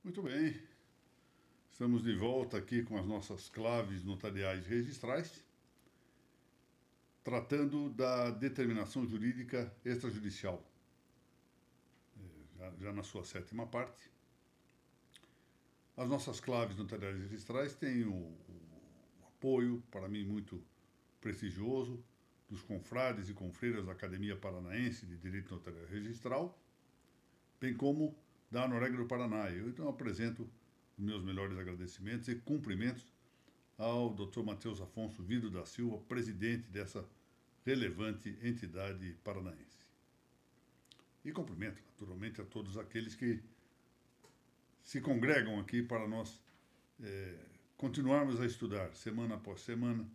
Muito bem, estamos de volta aqui com as nossas claves notariais registrais, tratando da determinação jurídica extrajudicial, já na sua sétima parte. As nossas claves notariais registrais têm o apoio, para mim, muito prestigioso, dos confrades e confreiras da Academia Paranaense de Direito Notarial Registral, bem como da Noregra do Paraná. Eu, então, apresento os meus melhores agradecimentos e cumprimentos ao Dr. Matheus Afonso Vido da Silva, presidente dessa relevante entidade paranaense. E cumprimento, naturalmente, a todos aqueles que se congregam aqui para nós continuarmos a estudar, semana após semana,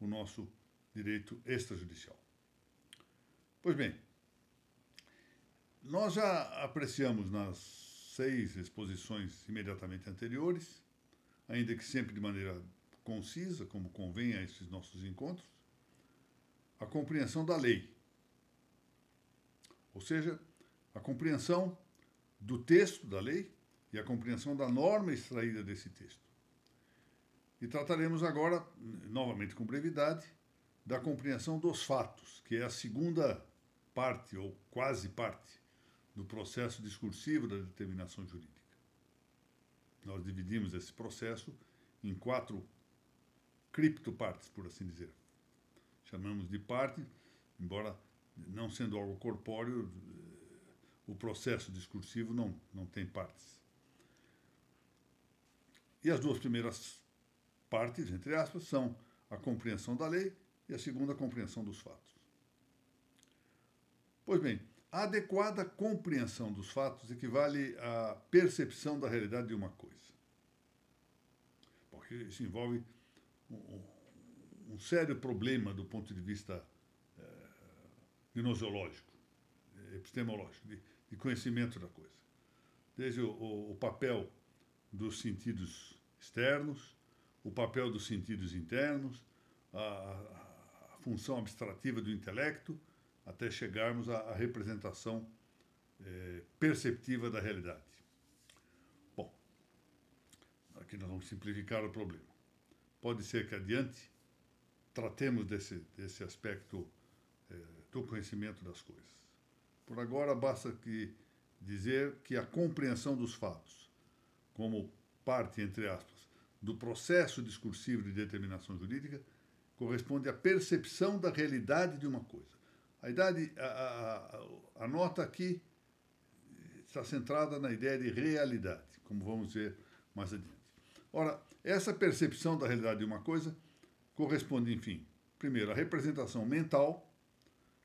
o nosso direito extrajudicial. Pois bem, nós já apreciamos nas 6 exposições imediatamente anteriores, ainda que sempre de maneira concisa, como convém a esses nossos encontros, a compreensão da lei. Ou seja, a compreensão do texto da lei e a compreensão da norma extraída desse texto. E trataremos agora, novamente com brevidade, da compreensão dos fatos, que é a segunda parte, ou quase parte, do processo discursivo da determinação jurídica. Nós dividimos esse processo em 4 criptopartes, por assim dizer. Chamamos de parte, embora não sendo algo corpóreo, o processo discursivo não tem partes. E as 2 primeiras partes, entre aspas, são a compreensão da lei e a segunda, a compreensão dos fatos. Pois bem, a adequada compreensão dos fatos equivale à percepção da realidade de uma coisa. Porque isso envolve um sério problema do ponto de vista gnoseológico, epistemológico, de conhecimento da coisa. Desde o papel dos sentidos externos, o papel dos sentidos internos, a função abstrativa do intelecto, até chegarmos à representação perceptiva da realidade. Bom, aqui nós vamos simplificar o problema. Pode ser que adiante tratemos desse aspecto do conhecimento das coisas. Por agora, basta dizer que a compreensão dos fatos, como parte, entre aspas, do processo discursivo de determinação jurídica, corresponde à percepção da realidade de uma coisa. A nota aqui está centrada na ideia de realidade, como vamos ver mais adiante. Ora, essa percepção da realidade de uma coisa corresponde, enfim, primeiro, à representação mental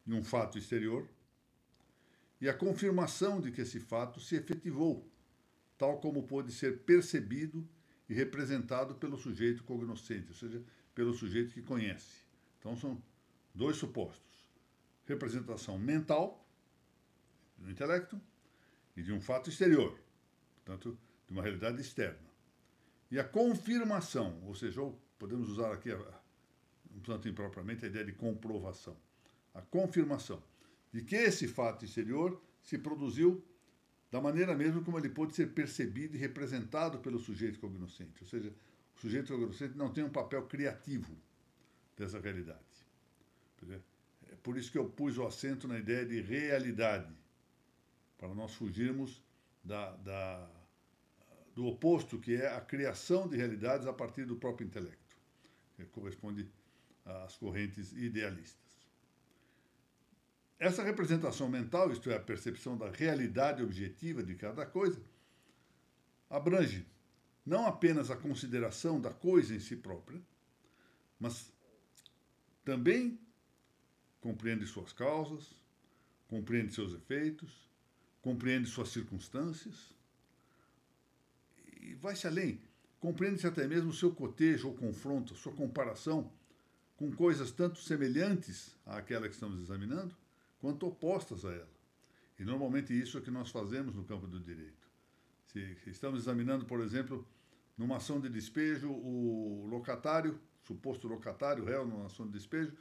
de um fato exterior e à confirmação de que esse fato se efetivou, tal como pôde ser percebido e representado pelo sujeito cognoscente, ou seja, pelo sujeito que conhece. Então, são 2 supostos. Representação mental do intelecto e de um fato exterior, portanto, de uma realidade externa. E a confirmação, ou seja, podemos usar aqui, portanto, impropriamente, a ideia de comprovação. A confirmação de que esse fato exterior se produziu da maneira mesmo como ele pode ser percebido e representado pelo sujeito cognoscente. Ou seja, o sujeito cognoscente não tem um papel criativo dessa realidade. É por isso que eu pus o acento na ideia de realidade, para nós fugirmos do oposto, que é a criação de realidades a partir do próprio intelecto, que corresponde às correntes idealistas. Essa representação mental, isto é, a percepção da realidade objetiva de cada coisa, abrange não apenas a consideração da coisa em si própria, mas também compreende suas causas, compreende seus efeitos, compreende suas circunstâncias e vai-se além. Compreende-se até mesmo o seu cotejo ou confronto, a sua comparação com coisas tanto semelhantes àquela que estamos examinando, quanto opostas a ela. E normalmente isso é o que nós fazemos no campo do direito. Se estamos examinando, por exemplo, numa ação de despejo, o locatário, suposto locatário, réu numa ação de despejo,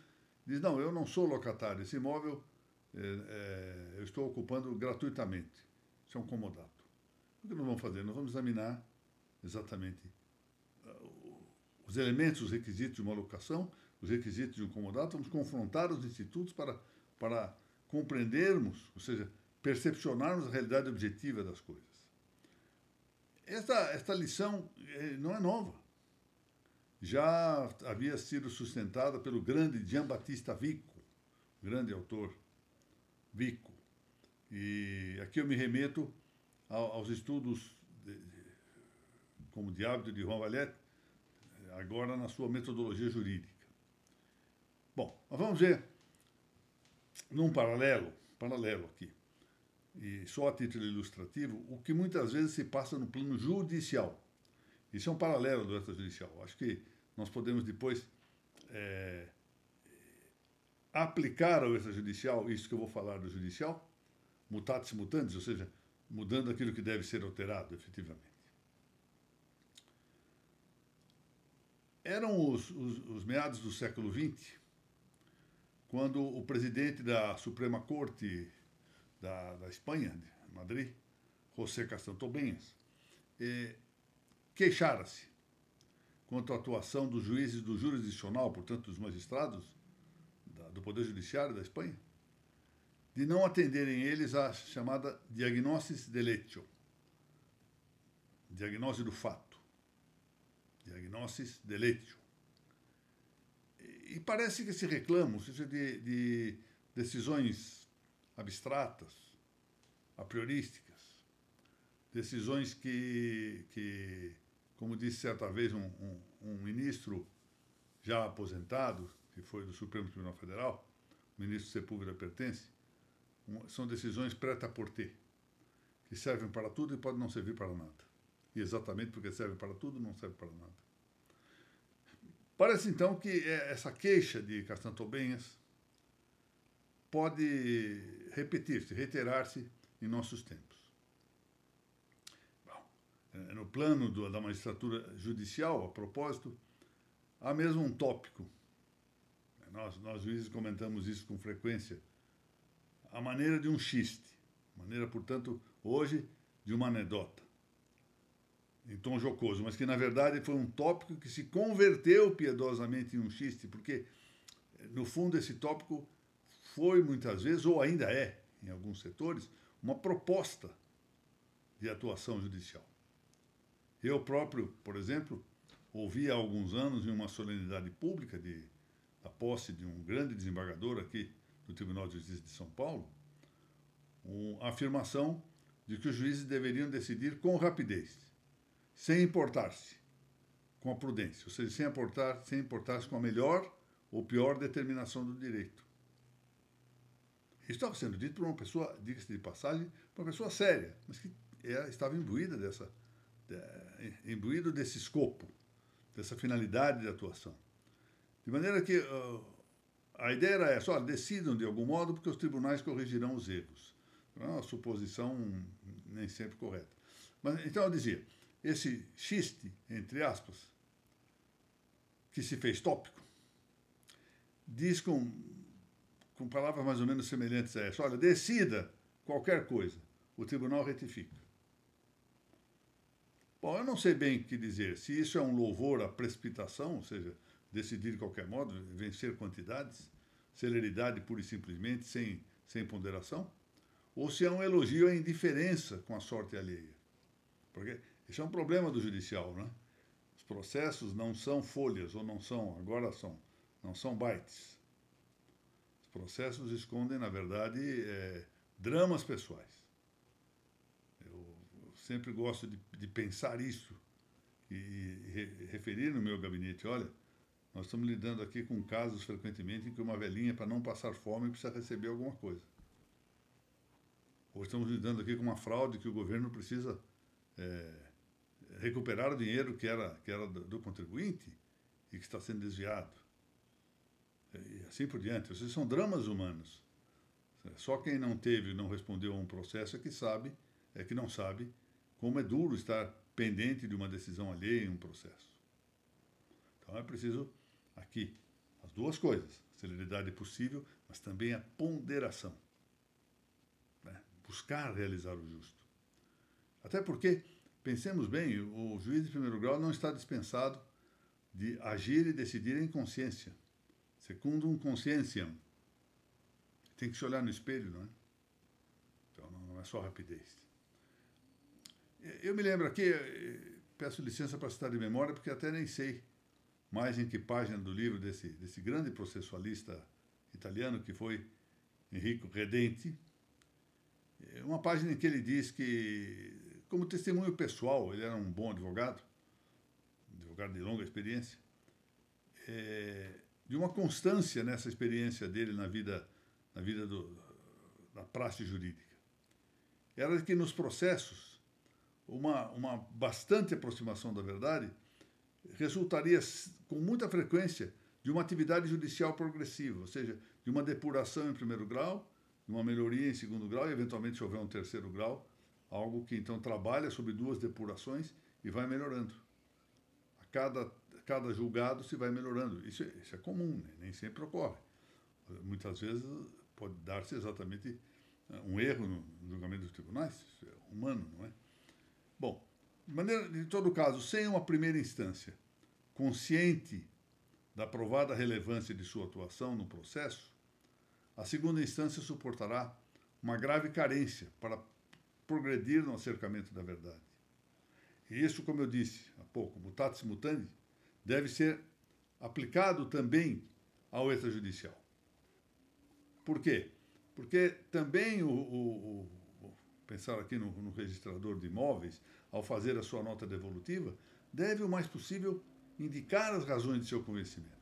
diz, não, eu não sou locatário, esse imóvel eu estou ocupando gratuitamente. Isso é um comodato. O que nós vamos fazer? Nós vamos examinar exatamente os elementos, os requisitos de uma locação, os requisitos de um comodato, vamos confrontar os institutos para compreendermos, ou seja, percepcionarmos a realidade objetiva das coisas. Esta lição não é nova. Já havia sido sustentada pelo grande Giambattista Vico, grande autor Vico. E aqui eu me remeto aos estudos como de hábito de Juan Vallet, agora na sua metodologia jurídica. Bom, mas vamos ver num paralelo aqui, e só a título ilustrativo, o que muitas vezes se passa no plano judicial. Isso é um paralelo do extrajudicial. Acho que nós podemos depois aplicar ao extrajudicial isso que eu vou falar do judicial, mutatis mutandis, ou seja, mudando aquilo que deve ser alterado, efetivamente. Eram os meados do século XX, quando o presidente da Suprema Corte da Espanha, de Madrid, José Castantobenhas, queixara-se quanto à atuação dos juízes do jurisdicional, portanto, dos magistrados do Poder Judiciário da Espanha, de não atenderem eles à chamada diagnosis del hecho, diagnose do fato, diagnosis del hecho. E parece que esse reclamo, ou seja, de decisões abstratas, a priorísticas, decisões que como disse certa vez um ministro já aposentado, que foi do Supremo Tribunal Federal, o ministro Sepúlveda Pertence, são decisões prêt-à-porter, que servem para tudo e podem não servir para nada. E exatamente porque servem para tudo, não servem para nada. Parece, então, que essa queixa de Castantobenhas pode repetir-se, reiterar-se em nossos tempos. Bom, no plano da magistratura judicial, a propósito, há mesmo um tópico. Nós juízes comentamos isso com frequência. A maneira de um xiste, maneira, portanto, hoje, de uma anedota, em tom jocoso, mas que, na verdade, foi um tópico que se converteu piedosamente em um xiste, porque, no fundo, esse tópico foi, muitas vezes, ou ainda é, em alguns setores, uma proposta de atuação judicial. Eu próprio, por exemplo, ouvi há alguns anos, em uma solenidade pública da posse de um grande desembargador aqui do Tribunal de Justiça de São Paulo, a afirmação de que os juízes deveriam decidir com rapidez, sem importar-se com a prudência, ou seja, sem importar-se com a melhor ou pior determinação do direito. Isso estava sendo dito por uma pessoa, diga-se de passagem, por uma pessoa séria, mas que estava imbuído desse escopo, dessa finalidade de atuação. De maneira que a ideia era essa: olha, decidam de algum modo porque os tribunais corrigirão os erros. É uma suposição nem sempre correta. Mas, então, eu dizia, esse xiste, entre aspas, que se fez tópico, diz com palavras mais ou menos semelhantes a essa: olha, decida qualquer coisa, o tribunal retifica. Bom, eu não sei bem o que dizer, se isso é um louvor à precipitação, ou seja, decidir de qualquer modo, vencer quantidades, celeridade pura e simplesmente, sem ponderação, ou se é um elogio à indiferença com a sorte alheia. Porque esse é um problema do judicial, né? Os processos não são folhas, ou não são bytes. Os processos escondem, na verdade, dramas pessoais. Eu sempre gosto de pensar isso e referir no meu gabinete: olha, nós estamos lidando aqui com casos, frequentemente, em que uma velhinha, para não passar fome, precisa receber alguma coisa. Ou estamos lidando aqui com uma fraude que o governo precisa recuperar o dinheiro que era do contribuinte e que está sendo desviado. E assim por diante. Ou seja, são dramas humanos. Só quem não teve, não respondeu a um processo é que não sabe como é duro estar pendente de uma decisão alheia em um processo. Então é preciso, aqui, as duas coisas: a celeridade possível, mas também a ponderação. Buscar realizar o justo. Até porque, pensemos bem, o juiz de primeiro grau não está dispensado de agir e decidir em consciência. Secundum conscientiam. Tem que se olhar no espelho, não é? Então, não é só rapidez. Eu me lembro aqui, peço licença para citar de memória, porque até nem sei mais em que página do livro desse grande processualista italiano que foi Enrico Redenti, uma página em que ele diz que, como testemunho pessoal, ele era um bom advogado de longa experiência, de uma constância nessa experiência dele na vida da praxe jurídica. Era que nos processos, uma bastante aproximação da verdade resultaria, com muita frequência, de uma atividade judicial progressiva, ou seja, de uma depuração em primeiro grau, de uma melhoria em segundo grau e, eventualmente, se houver um terceiro grau, algo que, então, trabalha sobre duas depurações e vai melhorando. A cada julgado se vai melhorando. Isso é comum, né? Nem sempre ocorre. Muitas vezes pode dar-se exatamente um erro no julgamento dos tribunais, isso é humano, não é? Bom, de todo caso, sem uma primeira instância consciente da provada relevância de sua atuação no processo, a segunda instância suportará uma grave carência para progredir no acercamento da verdade. E isso, como eu disse há pouco, mutatis mutandis, deve ser aplicado também ao extrajudicial. Por quê? Porque também pensar aqui no registrador de imóveis, ao fazer a sua nota devolutiva, deve o mais possível indicar as razões de seu convencimento.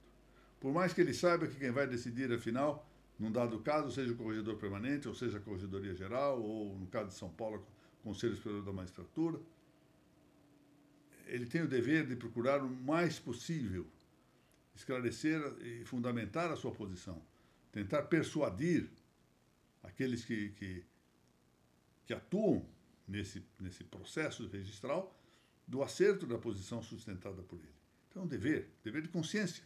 Por mais que ele saiba que quem vai decidir, afinal, num dado caso, seja o corregedor permanente, ou seja a Corregedoria Geral, ou, no caso de São Paulo, o Conselho Superior da Magistratura, ele tem o dever de procurar o mais possível esclarecer e fundamentar a sua posição, tentar persuadir aqueles que atuam nesse processo registral do acerto da posição sustentada por ele. Então é um dever de consciência.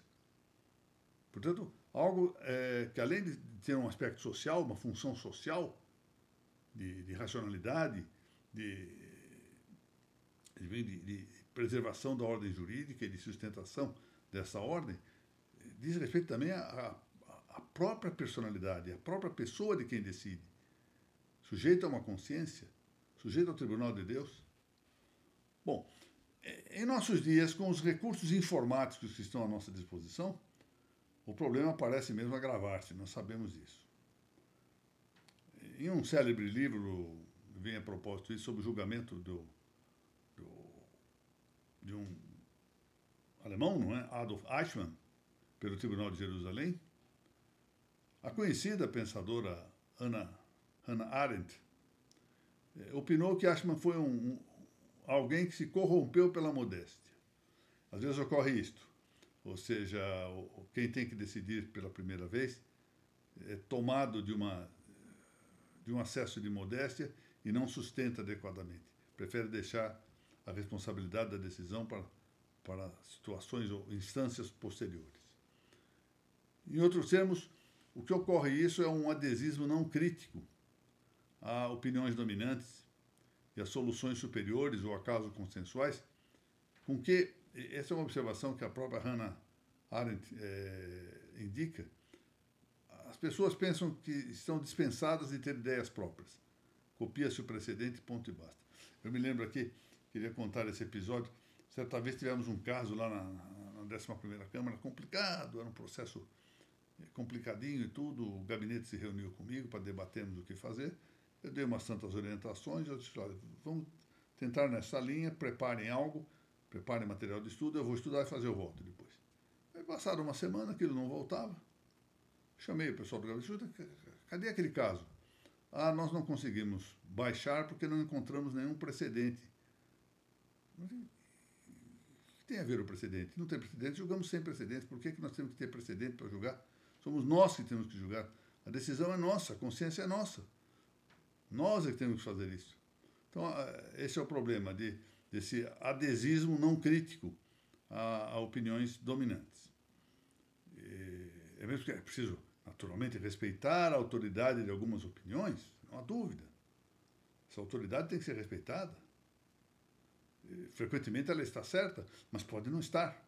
Portanto, algo que, além de ter um aspecto social, uma função social, de racionalidade, de preservação da ordem jurídica e de sustentação dessa ordem, diz respeito também à própria personalidade, à própria pessoa de quem decide, sujeito a uma consciência, sujeito ao tribunal de Deus. Bom, em nossos dias, com os recursos informáticos que estão à nossa disposição, o problema parece mesmo agravar-se, nós sabemos disso. Em um célebre livro, vem a propósito isso, sobre o julgamento de um alemão, não é? Adolf Eichmann, pelo Tribunal de Jerusalém, a conhecida pensadora Hannah Arendt opinou que Eichmann foi alguém que se corrompeu pela modéstia. Às vezes ocorre isto, ou seja, quem tem que decidir pela primeira vez é tomado de um acesso de modéstia e não sustenta adequadamente. Prefere deixar a responsabilidade da decisão para situações ou instâncias posteriores. Em outros termos, o que ocorre isso é um adesismo não crítico a opiniões dominantes e a soluções superiores ou a casos consensuais, com que, essa é uma observação que a própria Hannah Arendt indica, as pessoas pensam que estão dispensadas de ter ideias próprias. Copia-se o precedente, ponto e basta. Eu me lembro aqui, queria contar esse episódio, certa vez tivemos um caso lá na 11ª Câmara, complicado, era um processo complicadinho e tudo, o gabinete se reuniu comigo para debatermos o que fazer, eu dei umas tantas orientações, eu disse, olha, vamos tentar nessa linha, preparem algo, preparem material de estudo, eu vou estudar e fazer o voto depois. Aí, passada uma semana, aquilo não voltava, chamei o pessoal do gabinete, cadê aquele caso? Ah, nós não conseguimos baixar porque não encontramos nenhum precedente. O que tem a ver o precedente? Não tem precedente, julgamos sem precedentes. Por que nós temos que ter precedente para julgar? Somos nós que temos que julgar. A decisão é nossa, a consciência é nossa. Nós é que temos que fazer isso. Então, esse é o problema desse adesismo não crítico a opiniões dominantes. É mesmo que é preciso, naturalmente, respeitar a autoridade de algumas opiniões, não há dúvida. Essa autoridade tem que ser respeitada. frequentemente ela está certa, mas pode não estar.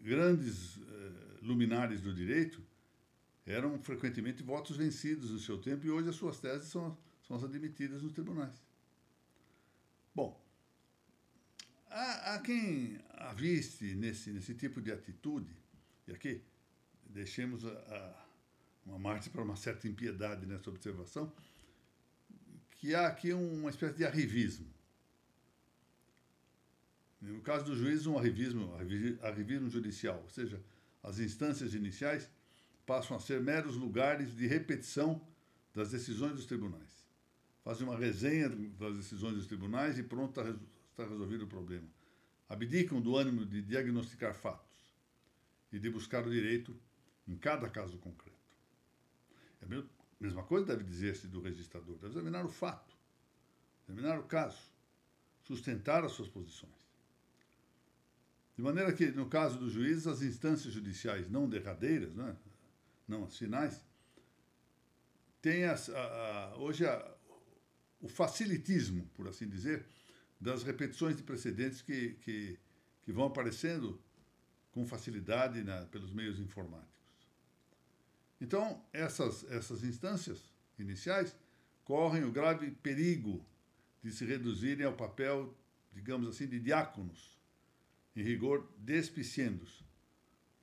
Grandes luminares do direito eram frequentemente votos vencidos no seu tempo e hoje as suas teses são as admitidas nos tribunais. Bom, há quem aviste nesse tipo de atitude, e aqui deixemos uma margem para uma certa impiedade nessa observação, que há aqui uma espécie de arrivismo. No caso do juiz, um arrivismo judicial, ou seja, as instâncias iniciais passam a ser meros lugares de repetição das decisões dos tribunais. Fazem uma resenha das decisões dos tribunais e pronto, está resolvido o problema. Abdicam do ânimo de diagnosticar fatos e de buscar o direito em cada caso concreto. A mesma coisa deve dizer-se do registrador, deve examinar o fato, examinar o caso, sustentar as suas posições. De maneira que, no caso do juiz, as instâncias judiciais não derradeiras, né, não as finais, têm hoje o facilitismo, por assim dizer, das repetições de precedentes que vão aparecendo com facilidade pelos meios informáticos. Então, essas instâncias iniciais correm o grave perigo de se reduzirem ao papel, digamos assim, de diáconos, em rigor despiciendos,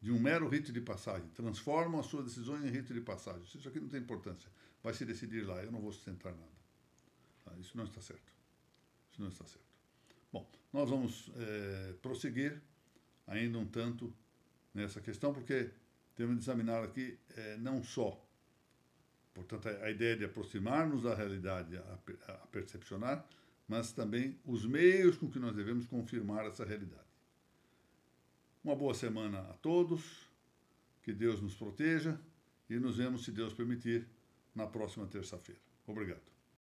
de um mero rito de passagem. Transformam as suas decisões em rito de passagem. Isso aqui não tem importância. Vai se decidir lá, eu não vou sustentar nada. Isso não está certo. Isso não está certo. Bom, nós vamos prosseguir ainda um tanto nessa questão, porque temos de examinar aqui não só, portanto, a ideia de aproximar-nos da realidade, a percepcionar, mas também os meios com que nós devemos confirmar essa realidade. Uma boa semana a todos, que Deus nos proteja e nos vemos, se Deus permitir, na próxima terça-feira. Obrigado.